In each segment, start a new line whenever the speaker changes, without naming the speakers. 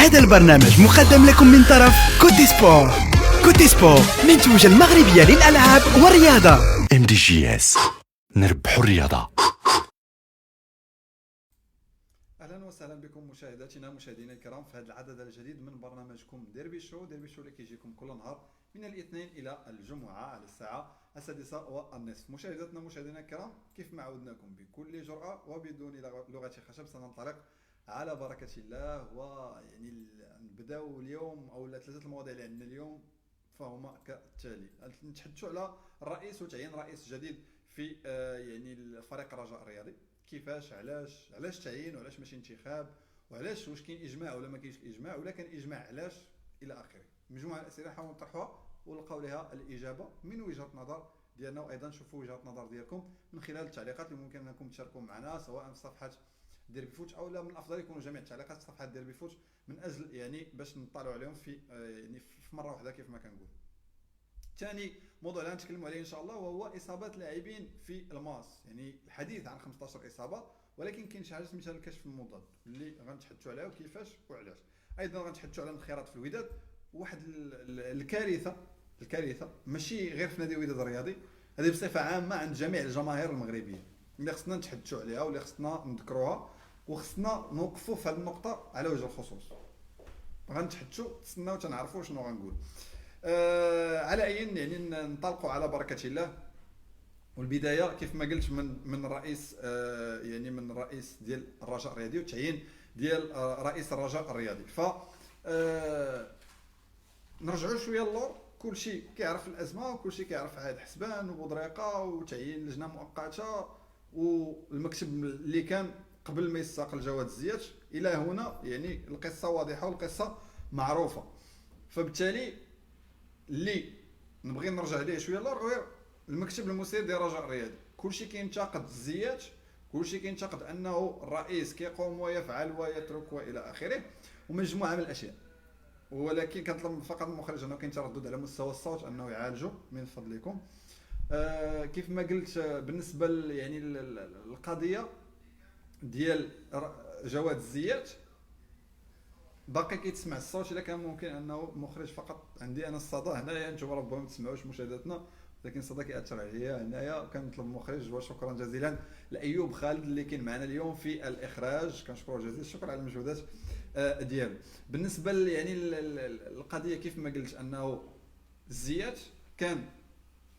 هذا البرنامج مقدم لكم من طرف كوتي سبور. كوتي سبور منتوجة المغربية للألعاب والرياضة.
MDGS نربحوا الرياضة.
اهلا وسهلا بكم مشاهدينا الكرام في هذا العدد الجديد من برنامجكم ديربي شو اللي كيجيكم كل نهار من الاثنين الى الجمعه على الساعه 6:30. مشاهدينا الكرام، كيف ما عودناكم بكل جرأة وبدون لغة خشب سننطلق على بركة الله. ويعني نبداو اليوم او ثلاثه المواضيع اللي عندنا اليوم فهما كالتالي. نتحدثوا على الرئيس وتعيين رئيس جديد في يعني الفريق الرجاء الرياضي. كيفاش علاش تعيين وعلاش ماشي انتخاب، وعلاش واش كاين اجماع ولا ما كاينش اجماع، ولا كان اجماع علاش، الى اخره. مجموعه الاسئله نحاول نطرحها ونلقاو لها الاجابه من وجهه نظر ديالنا، وايضا نشوفوا وجهه نظر ديالكم من خلال التعليقات اللي ممكن انكم تشاركوا معنا سواء في صفحه ديربي فوت او لا، من الافضل يكونوا جميع التعليقات في صفحه ديربي فوت من اجل يعني باش نطلعوا عليهم في يعني في مره واحده كيف ما كنقول. ثاني موضوع اللي غنتكلموا عليه ان شاء الله وهو اصابات لاعبين في الماس. يعني الحديث عن 15 اصابه، ولكن كاين شي حاجه سميتها الكشف المضاد اللي غنتحدثوا عليها وكيفاش وعلاش. ايضا غنتحدثوا على الانخراط في الوداد، واحد الكارثه ماشي غير في نادي الوداد الرياضي، هذه بصفه عامه عند جميع الجماهير المغربيه اللي خصنا نتحدثوا عليها واللي خصنا نذكروها وخصنا نوقفوا في هذه النقطه على وجه الخصوص. غنتحدثوا، تسناو تنعرفوا شنو غنقول. على اي يعني ننطلقوا على بركه الله. والبدايه كيف ما قلت من رئيس يعني من رئيس ديال الرجاء الرياضي وتعيين ديال رئيس الرجاء الرياضي. ف نرجعوا شويه للور. كل شيء كيعرف الازمه وكل شيء كيعرف عاد حسبان وبودريقه وتعيين لجنه مؤقته والمكتب اللي كان قبل ما يساق الجواد الزيات الى هنا. يعني القصه واضحه والقصه معروفه. فبالتالي اللي نبغي نرجع ليه شويه للور المكتب المسير ديال الرجاء الرياضي. كلشي كينتقد الزيات، كلشي كينتقد انه الرئيس كيقوم ويفعل ويترك والى اخره ومجموعه من الاشياء. ولكن كنطلب فقط المخرج انه كاين تردد على مستوى الصوت انه يعالجه من فضلكم. كيف ما قلت بالنسبه يعني القضيه ديال جواد الزيات باقي كيتسمع الصوت. الا كان ممكن انه المخرج فقط عندي انا الصدى هنايا، انتم ربما ما تسمعوش مشاهداتنا لكن الصدى كيأثر عليا هنايا. كنطلب المخرج وشكرا جزيلا لايوب خالد اللي كاين معنا اليوم في الاخراج، كنشكرو جزيل الشكر على المجهودات ديالو. بالنسبه يعني القضيه كيف ما قلت انه الزيات كان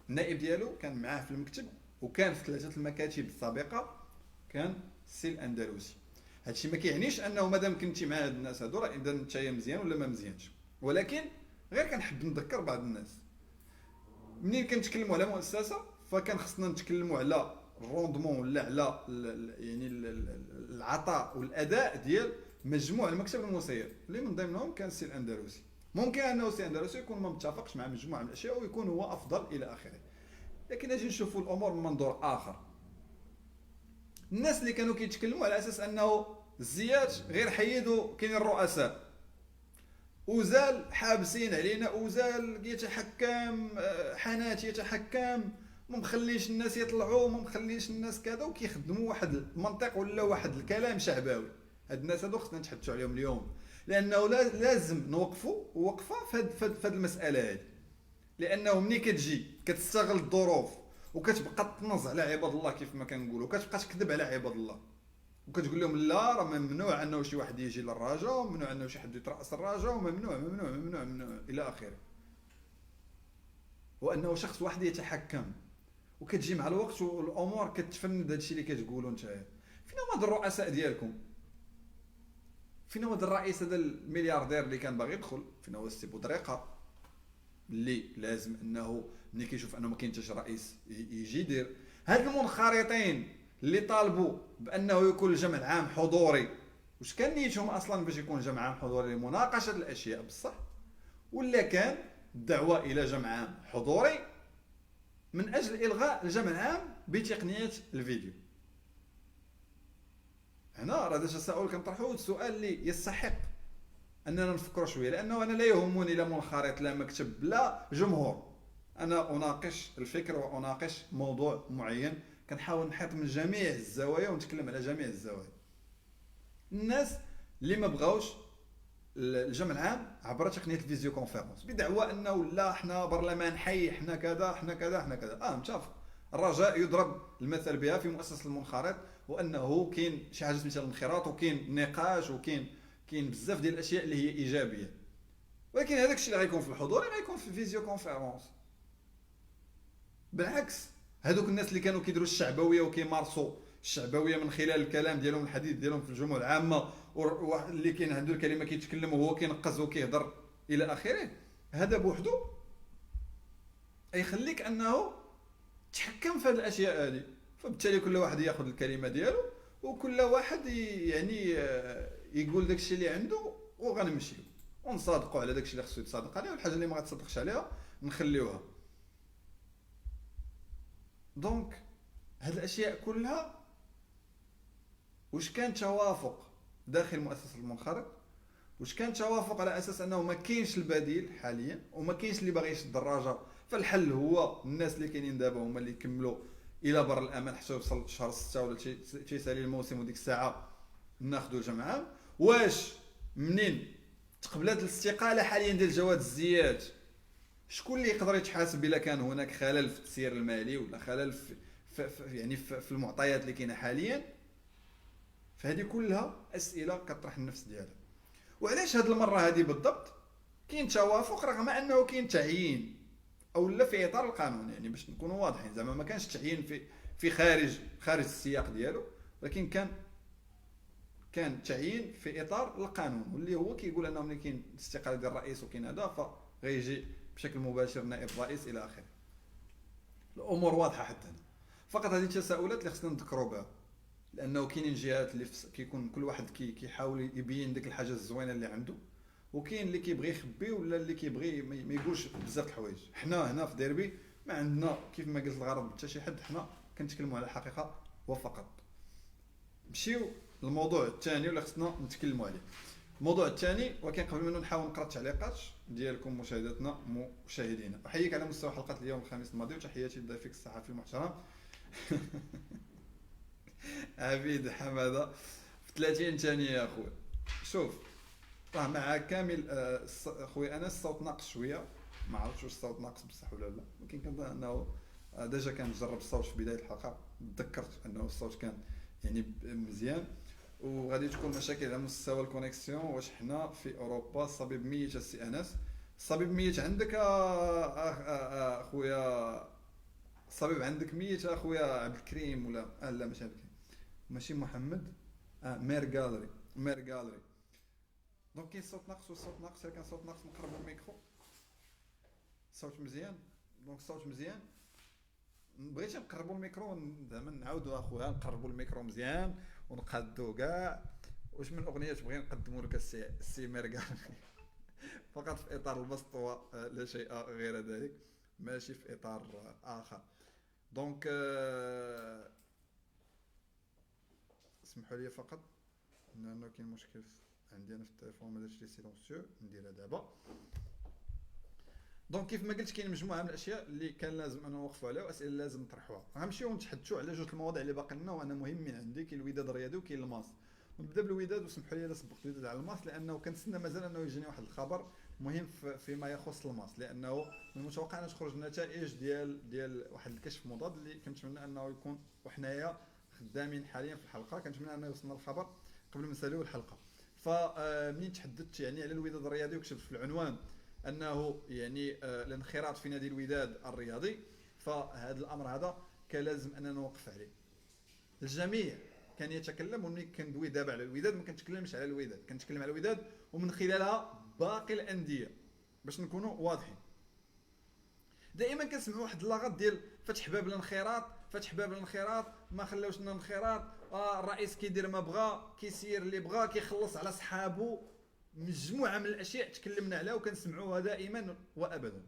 النائب ديالو كان معاه في المكتب، وكان في ثلاثه المكاتب السابقه كان السي الاندلسي. هادشي ما كيعنيش انه مادام كنتي مع هاد الناس هادو راه اذا نتايا مزيان ولا ما مزيانش، ولكن غير كنحب نذكر بعض الناس. منين كنتكلموا على مؤسسه فكان خصنا نتكلموا على الروندمون ولا على يعني العطاء والاداء ديال مجموع المكتب المسير اللي من ضمنهم كان السي الاندلسي. ممكن انه السي الاندلسي يكون ما متفقش مع مجموعه من الاشياء ويكون هو افضل الى اخره، لكن اجي نشوفوا الامور من منظور اخر. الناس اللي كانوا كيتكلموا على اساس انه الزيات غير حيدوا كاين الرؤساء وزال حابسين علينا وزال يتحكم حنات يتحكم، ما مخليش الناس يطلعوا، ما مخليش الناس كذا، وكيخدموا واحد المنطق ولا واحد الكلام شعباوي. هاد الناس هادو خصنا نتحدثوا عليهم اليوم، لانه لازم نوقفوا وقفه في هاد المساله هذه. لانه ملي كتجي كتستغل الظروف وكتبقى تنص على عباد الله كيف ما كنقولوا، وكتبقى تكذب على عباد الله وكتقول لهم لا راه ممنوع انه شي واحد يجي للرجاء، وممنوع انه شي حد يترأس الرجاء، وممنوع ممنوع ممنوع ممنوع الى اخره، وانه شخص واحد يتحكم. وكتجي مع الوقت والامور كتفند هادشي اللي كتقولوا نتايا. فين هما هاد الرؤساء ديالكم؟ فين هو هذا الرئيس هذا الملياردير اللي كان باغي يدخل؟ فين هو السي بودريقه اللي لازم انه ملي كيشوف انه ما كاين حتى رئيس يجي يدير؟ هاد المنخرطين اللي طالبوا بانه يكون الجمع العام حضوري، واش كان نيتهم اصلا باش يكون الجمع العام حضوري لمناقشه الاشياء بصح، ولا كان الدعوه الى جمع عام حضوري من اجل الغاء الجمع العام بتقنيه الفيديو؟ هنا راه هذا التساؤل كنطرحوه، السؤال اللي يستحق اننا نفكروا شويه. لانه انا لا يهمني لا منخرط لا مكتب لا جمهور، انا اناقش الفكر واناقش موضوع معين، كنحاول نحيط من جميع الزوايا ونتكلم على جميع الزوايا. الناس اللي ما بغاوش الجمع العام عبر تقنيه الفيديو كونفيرونس بدعوى انه لا حنا برلمان حي، حنا كذا حنا كذا حنا كذا. متفق. الرجاء يضرب المثل بها في مؤسسه المنخرط، وانه كاين شي حاجه سميتها الانخراط، وكاين نقاش، وكاين بزاف ديال الاشياء اللي هي ايجابيه. ولكن هذاك الشيء اللي غيكون في الحضور غيكون في الفيديو كونفيرونس. بالعكس، هذوك الناس اللي كانوا كيديروا الشعبويه وكيمارسوا الشعبويه من خلال الكلام ديالهم، الحديث ديالهم في الجموع العامه، واللي كاين عنده الكلمه كيتكلم وهو كينقز وكيهضر الى اخره، هذا بوحدو يخليك انه تحكم في هذه الاشياء هذه. فبالتالي كل واحد ياخذ الكلمه ديالو، وكل واحد يعني يقول داك الشيء اللي عنده، وغنمشيو ونصادقوا على داك الشيء اللي خصو يتصادق عليه، والحاجه اللي ما غتصدقش عليها نخليوها. دونك هاد الاشياء كلها واش كان توافق داخل مؤسسه المنخرط، واش كان توافق على اساس انه ما كاينش البديل حاليا وما كاينش اللي باغي يشد الدراجه، فالحل هو الناس اللي كاينين دابا هما اللي يكملوا الى بر الامان حتى يوصل شهر 6 ولا تيسالي الموسم، وديك الساعه ناخذوا الجمع عام. واش منين تقبلات الاستقاله حاليا ديال جواز الزيات، شكون اللي يقدر يتحاسب الا كان هناك خلل في التسيير المالي ولا خلل في المعطيات اللي كاينه حاليا؟ فهذه كلها اسئله كطرح النفس ديالها. وعلاش هذه المره هذه بالضبط كاين توافق رغم انه كاين تعيين او لا في اطار القانون، يعني باش نكونوا واضحين، زعما ما كانش تعيين في خارج السياق ديالو، ولكن كان تعيين في اطار القانون، واللي هو كيقول انه ملي كاين الاستقاله ديال الرئيس وكاين هذا فغيجي بشكل مباشر نائب الرئيس الى اخره. الامور واضحه حتى هنا. فقط هذه التساؤلات اللي خصنا نذكروا بها، لانه كاينين جهات اللي كيكون كل واحد كيحاول يبين ديك الحاجه الزوينه اللي عنده، وكاين اللي كيبغي يخبي ولا اللي كيبغي ما يقولش بزاف الحوايج. حنا هنا في ديربي ما عندنا كيف ما قلت الغرض حتى شي حد، حنا كنتكلموا على الحقيقه وفقط. نمشيو للموضوع الثاني اللي خصنا نتكلموا عليه. الموضوع الثاني، ولكن قبل منه نحاول نقرا التعليقات ديالكم مشاهداتنا مشاهدينا. احييك على مستوى حلقه اليوم الخميس الماضي، وتحياتي لضيفك الصحفي المحترم عبيد حماده في 30 ثانيه يا اخويا. شوف، راه مع كامل خويا انس الصوت ناقص شويه، ما عرفتش واش الصوت ناقص بصح ولا لا، ولكن كنظن انه ديجا كنجرب الصوت في بدايه الحلقه، تذكرت انه الصوت كان يعني مزيان. وغادي تكون مشاكل على مستوى الكونيكسيون. واش حنا في اوروبا الصبيب ميت السي انس؟ الصبيب ميت عندك اخويا، الصبيب عندك ميت اخويا عبد الكريم ولا لا ماشي عبد الكريم، ماشي محمد، مير جالري. دونك كاين صوت ناقص والصوت ناقص. كان صوت ناقص نقربوا الميكرو، الصوت مزيان. دونك الصوت مزيان، بغيتي نقربوا الميكرو زعما نعاودوا اخويا نقربوا الميكرو مزيان ونقادو كاع. واش من اغنيه تبغي نقدموا لك السي ميرغال فقط في اطار البسط لا شيء غير ذلك، ماشي في اطار اخر. دونك اسمحوا لي فقط لانه كاين مشكل عندي انا في التليفون، ما درتش لي سيلونسيو، نديرها دابا. دونك كيف ما قلت كاين مجموعه من الاشياء اللي كان لازم انا نوقفوا عليها، واسئله لازم نطرحوها. غنمشيو نتحدثوا على جوج المواضيع اللي باقي لنا وانا مهمين عندي. كاين الوداد الرياضي وكاين الماس. نبدا بالوداد، وسمحوا لي الا سبقت الوداد على الماس، لانه كنتسنى مازال انه يجيني واحد الخبر مهم فيما يخص الماس، لانه من المتوقع ان تخرج النتائج ديال واحد الكشف مضاد اللي كنتمنى انه يكون، وحنايا خدامين حاليا في الحلقه كنتمنى انه يوصلنا الخبر قبل ما نساليو الحلقه. فمنين تحدثت يعني على الوداد الرياضي وكتبت في العنوان انه يعني الانخراط في نادي الوداد الرياضي، فهذا الامر هذا كان لازم اننا نوقف عليه. الجميع كان يتكلم، وملي كندوي دابا على الوداد ما كنتكلمش على الوداد، كنتكلم على الوداد ومن خلالها باقي الانديه باش نكونوا واضحين. دائما كنسمعوا واحد اللغط ديال فتح باب الانخراط، ما خلاوش لنا انخراط، الرئيس كيدير ما بغا، كيسير اللي بغا، كيخلص على صحابو. مجموعه من الاشياء تكلمنا عليها وكنسمعوها دائما وابدا.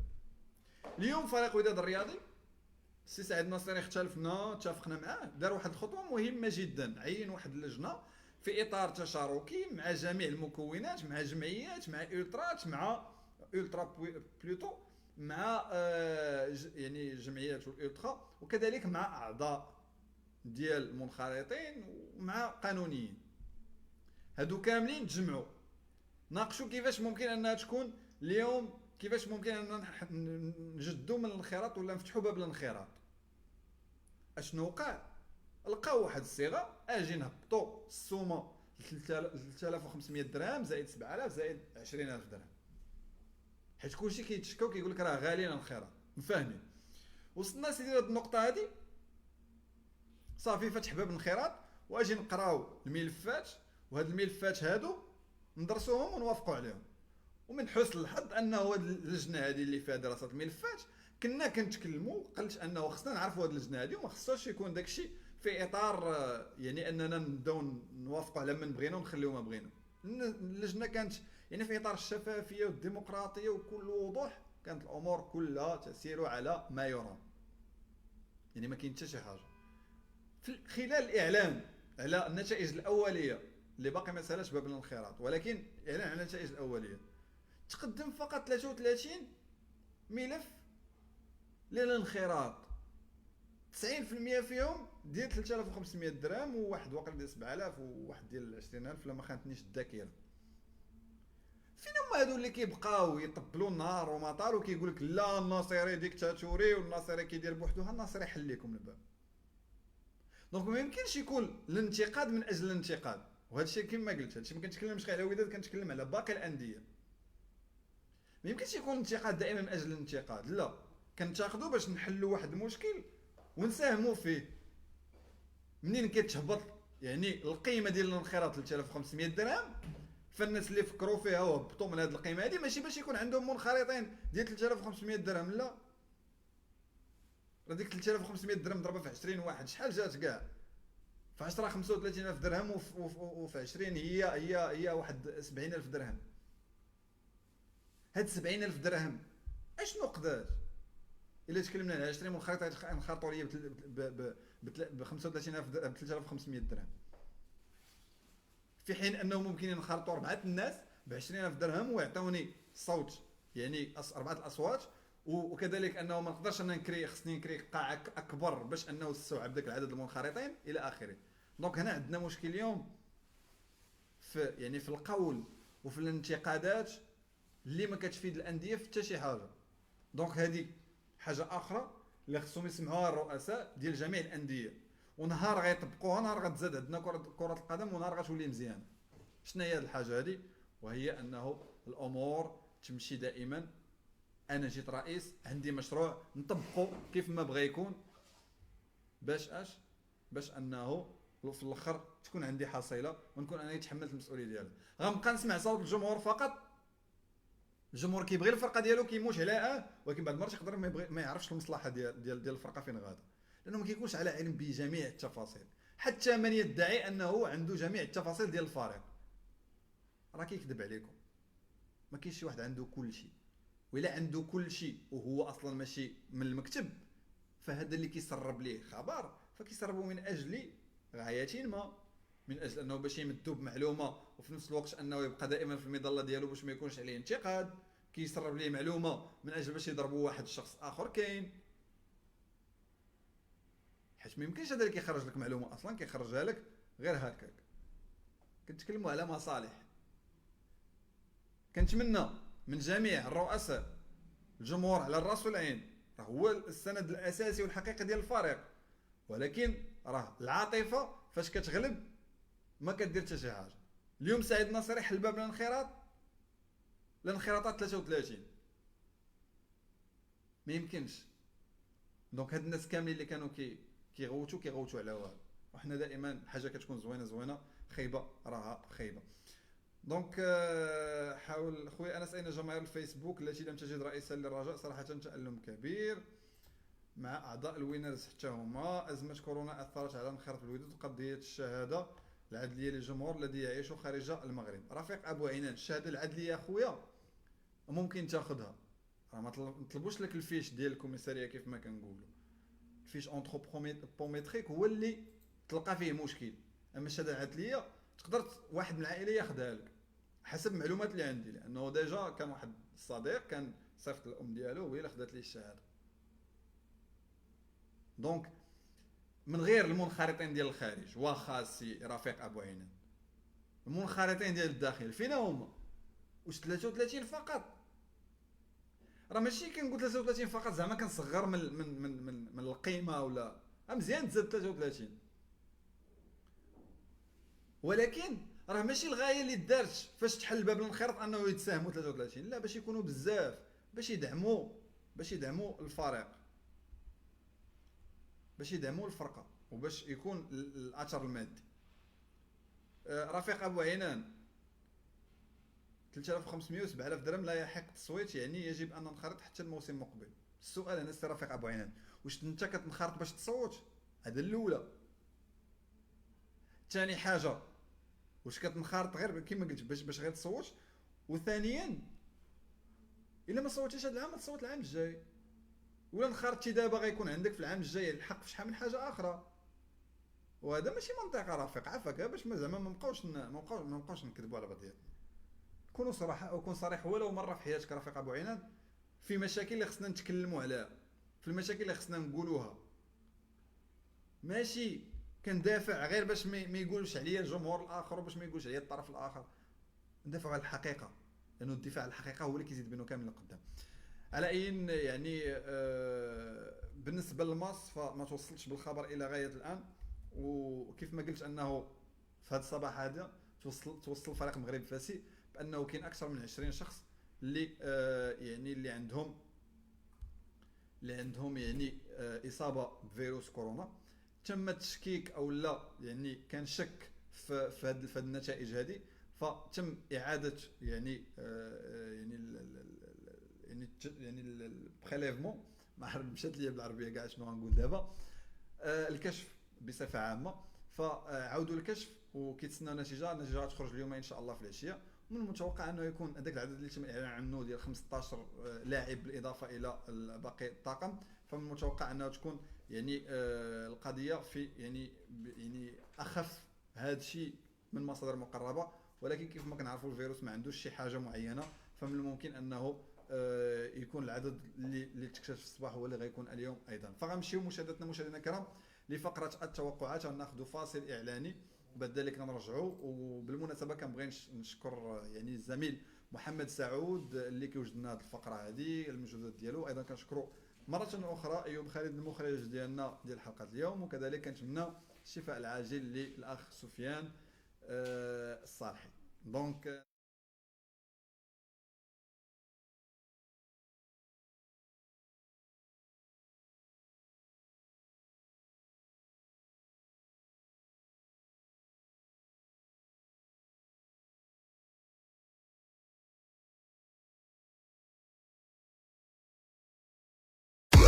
اليوم فريق الوداد الرياضي السي سعيد الناصري اختلفنا اتفقنا معاه، دار واحد الخطوه مهمه جدا، عين واحد اللجنه في اطار تشاركي مع جميع المكونات، مع جمعيات، مع الترات، مع الترا بلوتو، مع يعني جمعيات الالترا، وكذلك مع اعضاء ديال المنخرطين ومع قانونيين. هادو كاملين تجمعوا ناقشوا كيفاش ممكن انها تكون اليوم، كيفاش ممكن اننا نجدوا من الانخراط ولا نفتحوا باب الانخراط. اشنو وقع؟ لقاو واحد الصيغه، اجي نهبطوا السومه 3500 درهم زائد 7000 زائد 20000 درهم، حيت كلشي كيتشكى وكيقول لك راه غالي الانخراط. مفاهمين؟ وصلنا سيدي لهاد النقطه هادي، صافي فتح باب الانخراط، واجي نقراو الملفات، وهاد الملفات هادو ندرسوهم ونوافقوا عليهم. ومن حسن الحظ انه هاد اللجنه هادي اللي فيها دراسه الملفات كنا كنتكلموا، قلت انه خصنا نعرفوا هاد اللجنه هادي، وما خصوش يكون داكشي في اطار يعني اننا نبداو نوافقوا على من بغينا ونخليو ما بغينا. اللجنه كانت يعني في اطار الشفافيه والديمقراطيه وكل وضوح، كانت الامور كلها تسير على ما يرام، يعني ما كاين حتى شي حاجه. خلال الاعلان على النتائج الاوليه اللي باقي ما سالش باب الانخراط، ولكن اعلان على النتائج الاوليه، تقدم فقط 33 ملف للانخراط، 90% فيهم ديال 3500 درهم، وواحد واقع ديال 7000 وواحد ديال 20000 لما خانتنيش الذاكره. فين هما هادو اللي كيبقاو يطبلوا النهار ومطار وكيقول لك لا الناصري ديكتاتوري والناصري كيدير بوحدو؟ ها الناصري حل لكم الباب. دونك ما يمكنش يكون الانتقاد من اجل الانتقاد، وهذا الشيء كما قلت، هذا الشيء ما كنتكلمش غير على وداد، كنتكلم على باقي الانديه. ما يمكنش يكون الانتقاد دائما من اجل الانتقاد، لا، كنتاخذوا باش نحلوا واحد المشكل ونساهموا فيه. منين كتهبط يعني القيمه ديال الانخراط 3500 درهم، فالناس اللي فكروا فيها وهبطوا من هذه القيمه هذه ماشي باش يكون عندهم منخرطين ديال 3500 درهم، لا، راه ديك 3500 درهم ضربها في 20 واحد شحال جات كاع؟ في 10 35000 درهم، وفي 20 هي واحد 70000 درهم. هاد 70000 درهم اشنو قداش؟ الا تكلمنا على 20 منخرط غينخرطوا ليا ب 3500 درهم، في حين انه ممكن ينخرطوا 4 الناس ب 20000 درهم ويعطوني صوت، يعني 4 الاصوات. وكذلك انه ما نقدرش انا خصني نكري قاعه اكبر باش انه تستوعب ذاك العدد المنخرطين الى اخره. دونك هنا عندنا مشكل اليوم في يعني في القول وفي الانتقادات اللي ما كتفيد الانديه في حتى شي حاجه. دونك هذه حاجه اخرى اللي خصهم يسمعوها الرؤساء ديال جميع الانديه، ونهار غيطبقوها نهار غتزاد عندنا كره القدم، ونهار غتولي مزيان. شنو هي هذه الحاجه هذه؟ وهي انه الامور تمشي دائما، انا جيت رئيس عندي مشروع نطبقه كيف ما بغى يكون، باش انه في الاخر تكون عندي حصيله ونكون انا تحملت المسؤوليه ديالها. غنبقى نسمع صوت الجمهور فقط، الجمهور كيبغي الفرقه ديالو كيموش عليها، ولكن بعد المرات يقدر ما يعرفش المصلحه ديال الفرقه فين غادا، لانه ما كيكونش على علم بجميع التفاصيل، حتى من يدعي انه عنده جميع التفاصيل ديال الفريق راه كيكذب عليكم. ما كاينش شي واحد عنده كل شيء، وإلا عنده كل شيء وهو اصلا ماشي من المكتب، فهذا اللي كيسرب ليه خبر فكيسربوا من اجل غايه ما، من اجل انه باش يمدوا بمعلومه وفي نفس الوقت انه يبقى دائما في المظله ديالو باش ما يكونش عليه انتقاد. كيسرب ليه معلومه من اجل باش يضربوا واحد الشخص اخر كاين، حيت ما يمكنش هذا اللي كيخرج لك معلومه اصلا كيخرجها لك غير هكاك. كنتكلموا على مصالح. كنتمنى من جميع الرؤساء الجمهور على الراس والعين، راه هو السند الاساسي والحقيقي ديال الفريق، ولكن راه العاطفه فاش كتغلب ما كدير حتى شي حاجه. اليوم سعيد ناصري حل باب الانخراطات 33، ما يمكنش. دونك هاد الناس كاملين اللي كانوا كيغوتوا على والو، وحنا دائما حاجه كتكون زوينه خايبه راها خايبه. دونك حاول خويا انس، اين جماهير الفيسبوك التي لم تجد رئيسا للرجاء؟ صراحه تألم كبير مع اعضاء الوينرز حتى هما. ازمه كورونا اثرت على انخراط الوداد وقضيه الشهاده العدليه للجمهور الذي يعيش خارج المغرب. رفيق ابو عينان، الشهاده العدليه اخويا ممكن تاخذها، راه ما نطلبوش لك الفيش ديال الكوميساريه كيف ما كنقولوا، الفيش اونتروبوميتريك هو اللي تلقى فيه مشكل، اما الشهاده العدليه تقدر واحد من العائله ياخذها لك حسب المعلومات اللي عندي، لانه ديجا كان واحد الصديق كان صيفط الام ديالو وهي اللي خدات ليه الشهاده. دونك من غير المنخرطين ديال الخارج، واخا سي رفيق ابو عينان، المنخرطين ديال الداخل فينا هما؟ واش 33 فقط؟ راه ماشي كنقول 33 فقط زعما كنصغر من القيمه ولا مزيان تزاد 33، ولكن راه ماشي الغايه اللي دارت فاش تحل باب الانخراط انه يتساهموا 33، لا باش يكونوا بزاف، باش يدعموا الفريق، باش يدعموا الفرقه، وباش يكون الاثر المادي. رفيق ابو عينان 3500 و7000 درهم لا يحق التصويت، يعني يجب ان ننخرط حتى الموسم المقبل. السؤال هنا سي رفيق ابو عينان، واش انت كتنخرط باش تصوت؟ هذا الاولى. ثاني حاجه، واش كتنخرط غير كما قلت باش غير تصوت؟ وثانيا الا ما صوتيش هذا العام تصوت العام الجاي، ولا انخرطتي دابا غيكون عندك في العام الجاي الحق في شحال من حاجه اخرى، وهذا ماشي منطق رفيق. عافاك باش ما زعما ما نبقاوش نكذبوا على بعضياتنا، كونوا صراحه او كون صريح ولو مره في حياتك رفيق ابو عينان في مشاكل اللي خصنا نتكلموا عليها، في المشاكل اللي خصنا نقولوها، ماشي كندافع غير باش ما يقولش عليا الجمهور الاخر وباش ما يقولش عليا الطرف الاخر. ندافع على الحقيقه، لانه الدفاع على الحقيقه هو اللي كيزيد بينه كامل لقدام. على اي يعني بالنسبه للماس فما توصلتش بالخبر الى غايه الان، وكيف ما قلت انه في هذا الصباح هذا توصل الفريق المغربي فاسي بانه كاين اكثر من 20 شخص اللي يعني اللي عندهم يعني اصابه بفيروس كورونا. تم التشكيك او لا يعني كان شك في هذه النتائج هذه، فتم اعاده يعني البريليفمون، ما عرفت مشات ليا بالعربيه كاع شنو غنقول دابا، الكشف بصفه عامه، فعاودوا الكشف وكيتسناو النتيجه غتخرج اليوم ان شاء الله في العشيه. من المتوقع انه يكون هذاك العدد اللي تم الاعلان عنه ديال 15 لاعب بالاضافه الى باقي الطاقم، فمن المتوقع انه تكون يعني القضيه في يعني اخف هذا الشيء من مصادر مقربه، ولكن كيف ما كنعرفوا الفيروس ما عندوش شي حاجه معينه، فمن الممكن انه يكون العدد اللي تكتشف في الصباح هو اللي غيكون اليوم ايضا. فغنمشيو مشاهدينا الكرام لفقره التوقعات، غناخذوا فاصل اعلاني وبعد ذلك نرجعوا. وبالمناسبه كنبغي نشكر يعني الزميل محمد سعود اللي كيوجد لنا هذه الفقره هذه المجهودات ديالو، ايضا كنشكروا مره اخرى ايوب خالد المخرج ديالنا ديال حلقه اليوم، وكذلك كنتمنى الشفاء العاجل للاخ سفيان الصالحي. دونك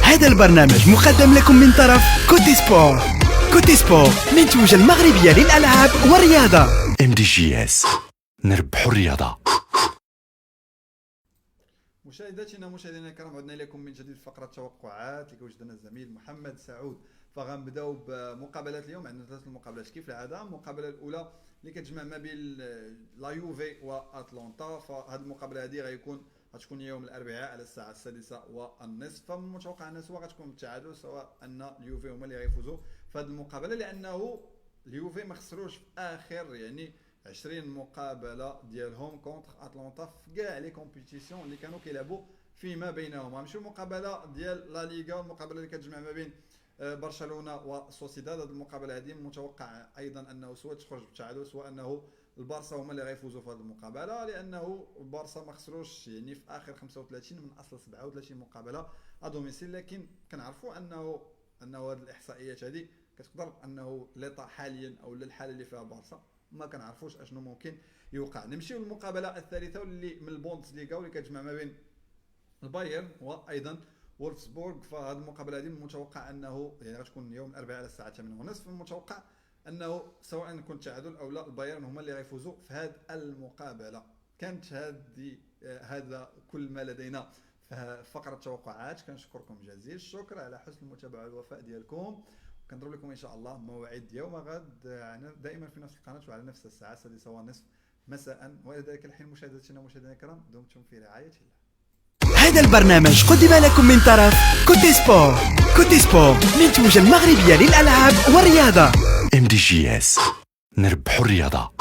هذا البرنامج مقدم لكم من طرف كوتي سبور. كوتي سبور منتوجة المغربية للألعاب والرياضة.
MDGS نربحوا الرياضة.
مشاهدينا الكرام، عدنا اليكم من جديد فقرة توقعات اللي كيوجد لنا الزميل محمد سعود. فغنبداو بمقابلات اليوم، عندنا 3 مقابلات كيف العاده. المقابله الاولى اللي كتجمع ما بين لا يوفي واتلانتا، فهذه المقابله هذه غتكون يوم الاربعاء على الساعه 6:30. فمن المتوقع ان سواء غتكون بالتعادل سواء ان اليوفي هما اللي غيفوزوا في هذه المقابله، لانه اليوفي ما خسروش في اخر يعني 20 مقابله ديالهم كونتر اتلانتا في كاع لي كومبيتيسيون اللي كانوا كيلعبوا فيما بينهم. غنمشيو المقابله ديال لا ليغا، المقابله اللي كتجمع ما بين برشلونه وسوسيداد. هذه المقابله هذه متوقع ايضا انه سواء تخرج بالتعادل سواء انه البارسا هما اللي غيفوزوا في هذه المقابله، لانه البارسا ما خسروش يعني في اخر 35 من اصل 37 مقابله ادوميسيل. لكن كنعرفوا انه هذه الاحصائيات هذه كتقدر انه ليطا حاليا او الحاله اللي فيها بارسا ما كنعرفوش اشنو ممكن يوقع. نمشيو للمقابله الثالثه واللي من البوندسليغا واللي كتجمع ما بين البايرن وايضا وولفسبورغ. فهذه المقابله هذه متوقع انه يعني غتكون يوم الاربعاء على الساعه 8:30. المتوقع انه سواء يكون تعادل او لا البايرن هما اللي غيفوزوا في هذه المقابله. كانت هذا كل ما لدينا في فقره التوقعات. كنشكركم جزيل الشكر على حسن المتابعه والوفاء ديالكم، كنضرب لكم ان شاء الله موعد يوم غد دائما في نفس القناه وعلى نفس الساعه 6:30 مساء. والى ذلك الحين مشاهدينا الكرام دمتم في رعايه الله.
هذا البرنامج قدم لكم من طرف كوتي سبور. كوتي سبور منتوجة المغربية للألعاب والرياضة.
MDGS نربحوا الرياضة.